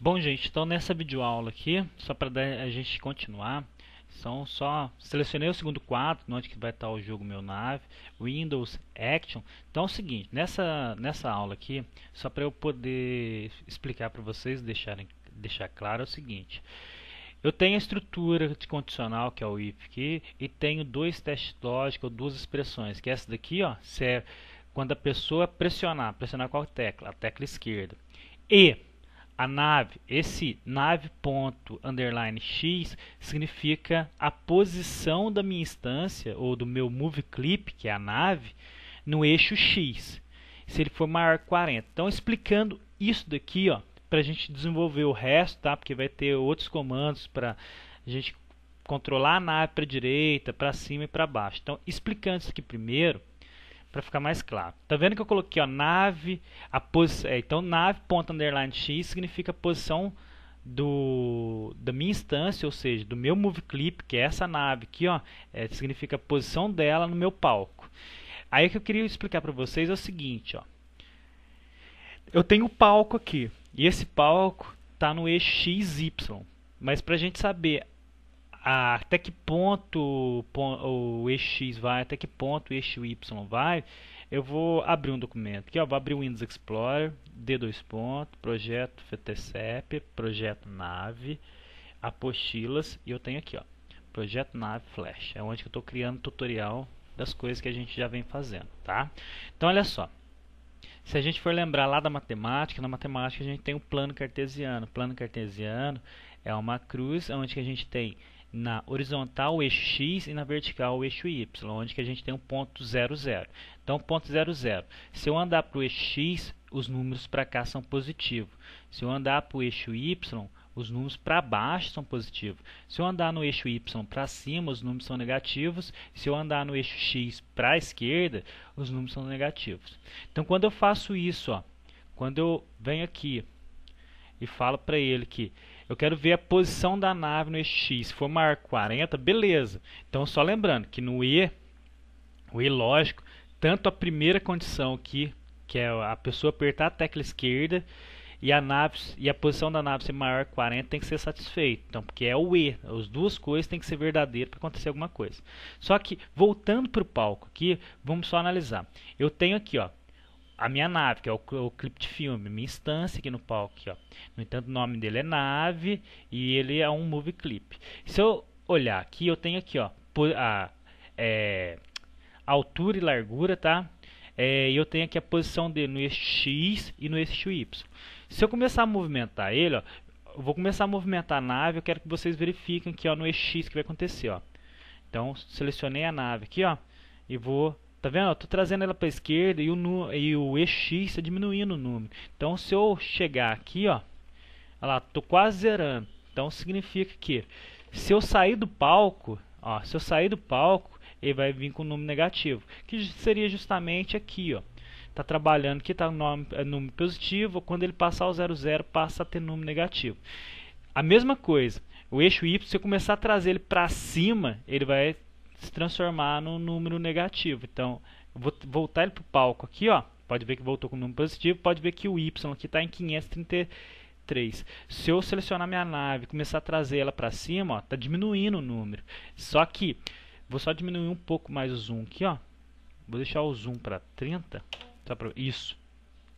Bom, gente, então nessa videoaula aqui, só para a gente continuar, só selecionei o segundo quadro, onde que vai estar o jogo Meu Nave, Windows, Action. Então é o seguinte, nessa aula aqui, só para eu poder explicar para vocês, deixar claro é o seguinte. Eu tenho a estrutura de condicional, que é o if aqui, e tenho dois testes lógicos, ou duas expressões, que é essa daqui, ó, serve quando a pessoa pressionar qual tecla? A tecla esquerda. E a nave, esse nave ponto underline x significa a posição da minha instância ou do meu move clip, que é a nave, no eixo x, se ele for maior que 40. Então, explicando isso daqui, ó, para a gente desenvolver o resto, tá? Porque vai ter outros comandos para a gente controlar a nave para a direita, para cima e para baixo. Então, explicando isso aqui primeiro, para ficar mais claro. Tá vendo que eu coloquei, ó, nave, então nave ponto underline x significa a posição da minha instância, ou seja, do meu move clip, que é essa nave aqui, ó, significa a posição dela no meu palco. Aí o que eu queria explicar para vocês é o seguinte, ó. Eu tenho o palco aqui, e esse palco está no eixo x, y. Mas para a gente saber até que ponto o eixo x vai, até que ponto o eixo y vai, eu vou abrir um documento aqui, ó, vou abrir o Windows Explorer, D2 ponto, projeto FTCEP, projeto nave, apostilas, e eu tenho aqui, ó, projeto nave flash, é onde que eu estou criando tutorial das coisas que a gente já vem fazendo, tá? Então olha só, se a gente for lembrar lá da matemática, na matemática a gente tem o plano cartesiano. O plano cartesiano é uma cruz onde que a gente tem na horizontal o eixo x e na vertical o eixo y, onde que a gente tem um ponto 0, 0. Então, ponto 0, 0. Se eu andar para o eixo x, os números para cá são positivos. Se eu andar para o eixo y, os números para baixo são positivos. Se eu andar no eixo y para cima, os números são negativos. Se eu andar no eixo x para a esquerda, os números são negativos. Então, quando eu faço isso, ó, quando eu venho aqui e falo para ele que eu quero ver a posição da nave no eixo x, se for maior que 40, beleza. Então, só lembrando que no o E lógico, tanto a primeira condição aqui, que é a pessoa apertar a tecla esquerda, e a posição da nave ser maior que 40 tem que ser satisfeito. Então, porque é o E, as duas coisas têm que ser verdadeiras para acontecer alguma coisa. Só que, voltando para o palco aqui, vamos só analisar. Eu tenho aqui, ó, a minha nave, que é o clipe de filme, minha instância aqui no palco. Aqui, ó. No entanto, o nome dele é nave e ele é um movie clip. Se eu olhar aqui, eu tenho aqui, ó, altura e largura, tá? E eu tenho aqui a posição dele no eixo X e no eixo Y. Se eu começar a movimentar ele, ó, eu vou começar a movimentar a nave, eu quero que vocês verifiquem aqui, ó, no eixo X que vai acontecer, ó. Então, selecionei a nave aqui, ó, e vou, tá vendo? Eu tô trazendo ela para a esquerda e o eixo X está diminuindo o número. Então, se eu chegar aqui, ó, olha lá, tô quase zerando. Então, significa que se eu sair do palco, ó, ele vai vir com um número negativo, que seria justamente aqui, ó. Tá trabalhando aqui, tá número positivo, quando ele passar o 0, 0, passa a ter número negativo. A mesma coisa, o eixo Y, se eu começar a trazer ele para cima, ele vai se transformar num número negativo. Então, eu vou voltar ele pro palco aqui, ó. Pode ver que voltou com um número positivo, pode ver que o Y aqui está em 533. Se eu selecionar minha nave e começar a trazer ela para cima, ó, tá diminuindo o número. Só que vou só diminuir um pouco mais o zoom aqui, ó. Vou deixar o zoom para 30, só para isso.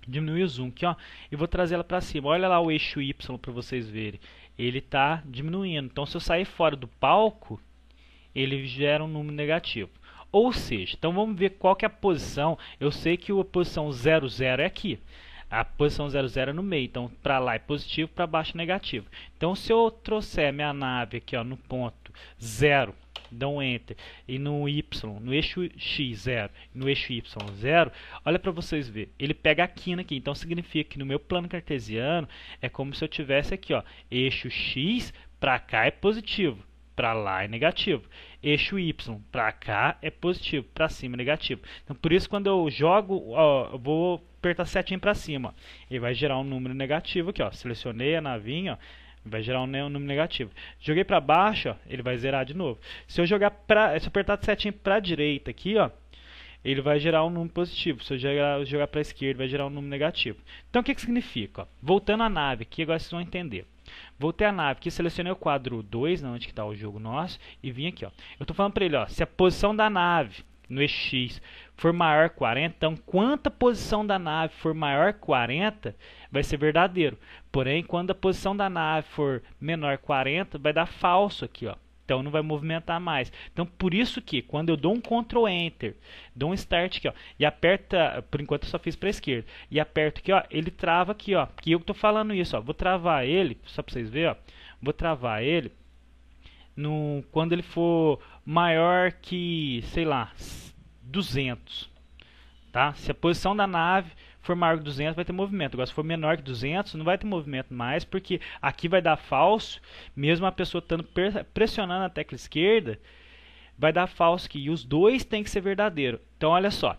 Diminuir o zoom aqui, ó, e vou trazer ela para cima. Olha lá o eixo Y para vocês verem. Ele está diminuindo. Então, se eu sair fora do palco, ele gera um número negativo. Ou seja, então vamos ver qual que é a posição. Eu sei que a posição 0, 0 é aqui. A posição 0, 0 é no meio. Então, para lá é positivo, para baixo é negativo. Então, se eu trouxer minha nave aqui, ó, no ponto 0, dá um Enter, e no Y, no eixo X 0, no eixo Y 0, olha para vocês verem, ele pega a quina aqui, então significa que no meu plano cartesiano é como se eu tivesse aqui, ó, eixo X para cá é positivo, para lá é negativo, eixo Y para cá é positivo, para cima é negativo. Então por isso quando eu jogo, ó, eu vou apertar a setinha para cima, ó, ele vai gerar um número negativo aqui, ó, selecionei a navinha, ó, vai gerar um número negativo. Joguei para baixo, ó, ele vai zerar de novo. Se eu apertar a setinha para a direita aqui, ó, ele vai gerar um número positivo. Se eu jogar para a esquerda, vai gerar um número negativo. Então, o que significa? Ó, voltando à nave aqui, agora vocês vão entender. Voltei à nave aqui, selecionei o quadro 2, onde está o jogo nosso, e vim aqui. Ó. Eu estou falando para ele, ó, se a posição da nave no eixo X for maior que 40, então quanto a posição da nave for maior que 40, vai ser verdadeiro. Porém, quando a posição da nave for menor que 40, vai dar falso aqui, ó. Então não vai movimentar mais. Então por isso que quando eu dou um Ctrl Enter, dou um Start aqui, ó, e aperta, por enquanto eu só fiz para a esquerda, e aperto aqui, ó, ele trava aqui, ó, que eu estou falando isso, ó, vou travar ele, só para vocês verem, ó, vou travar ele quando ele for maior que, sei lá, 200, tá? Se a posição da nave for maior que 200, vai ter movimento. Agora, se for menor que 200, não vai ter movimento mais, porque aqui vai dar falso, mesmo a pessoa estando pressionando a tecla esquerda, vai dar falso aqui. E os dois tem que ser verdadeiro. Então, olha só.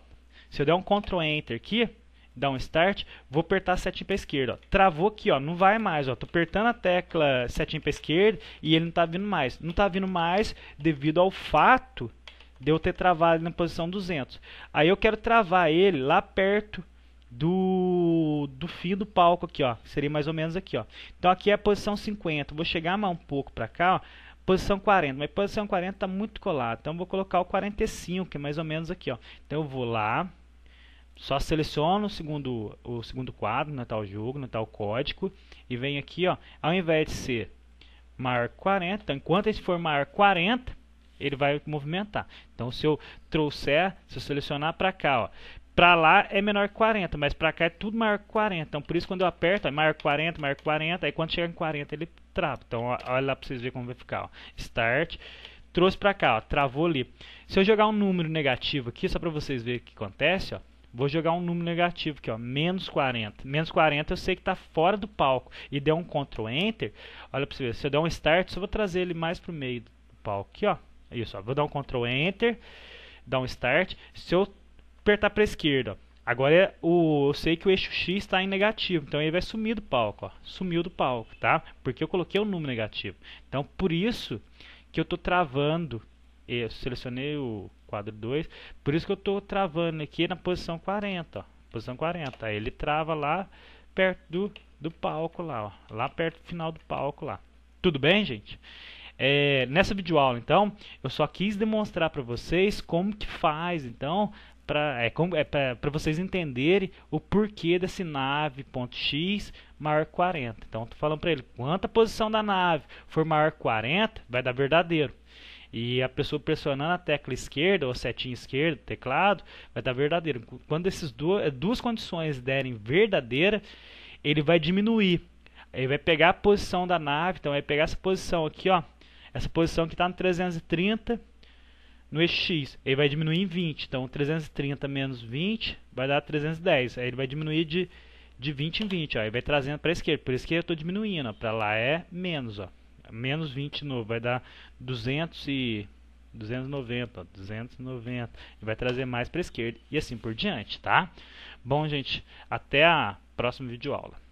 Se eu der um Ctrl Enter aqui, dar um Start, vou apertar a setinha para a esquerda. Ó. Travou aqui, ó, não vai mais. Estou apertando a tecla setinha para a esquerda e ele não está vindo mais. Não está vindo mais devido ao fato de eu ter travado na posição 200. Aí eu quero travar ele lá perto do fim do palco aqui, ó. Seria mais ou menos aqui, ó. Então aqui é a posição 50. Vou chegar mais um pouco para cá, ó. Posição 40. Mas posição 40 está muito colado. Então vou colocar o 45, que é mais ou menos aqui, ó. Então eu vou lá, só seleciono o segundo quadro, no tal jogo, no tal código, e venho aqui, ó. Ao invés de ser maior que 40, então, enquanto ele for maior que 40, ele vai movimentar. Então se eu selecionar para cá, ó, para lá é menor que 40, mas para cá é tudo maior que 40. Então por isso quando eu aperto, é maior que 40, aí quando chegar em 40 ele trava. Então olha lá para vocês verem como vai ficar, ó. Start, trouxe para cá, ó, travou ali. Se eu jogar um número negativo aqui, só para vocês verem o que acontece, ó, vou jogar um número negativo aqui, ó, menos 40. Menos 40 eu sei que está fora do palco. E der um Ctrl Enter, olha para você ver, se eu der um Start, só vou trazer ele mais para o meio do palco aqui, ó. Isso, ó, vou dar um Ctrl Enter, dar um Start. Se eu apertar para a esquerda, ó, agora eu sei que o eixo X está em negativo, então ele vai sumir do palco, ó, sumiu do palco, tá? Porque eu coloquei o número negativo. Então por isso que eu estou travando, eu selecionei o quadro 2, por isso que eu estou travando aqui na posição 40, ó, posição 40, aí ele trava lá perto do palco lá, ó, lá perto do final do palco lá. Tudo bem, gente? Nessa videoaula, então, eu só quis demonstrar para vocês como que faz, então, para vocês entenderem o porquê desse nave.x maior que 40. Então, estou falando para ele, quanto a posição da nave for maior que 40, vai dar verdadeiro. E a pessoa pressionando a tecla esquerda ou setinha esquerda do teclado, vai dar verdadeiro. Quando essas duas condições derem verdadeira, ele vai diminuir. Ele vai pegar a posição da nave, então vai pegar essa posição aqui, ó, essa posição que está no 330 no eixo X, ele vai diminuir em 20. Então 330 menos 20 vai dar 310. Aí ele vai diminuir de 20 em 20, ó, ele vai trazendo para a esquerda. Por isso que eu estou diminuindo, para lá é menos, ó. Menos 20 de novo, vai dar 290, ó, 290. E vai trazer mais para a esquerda e assim por diante, tá? Bom, gente, até a próxima videoaula.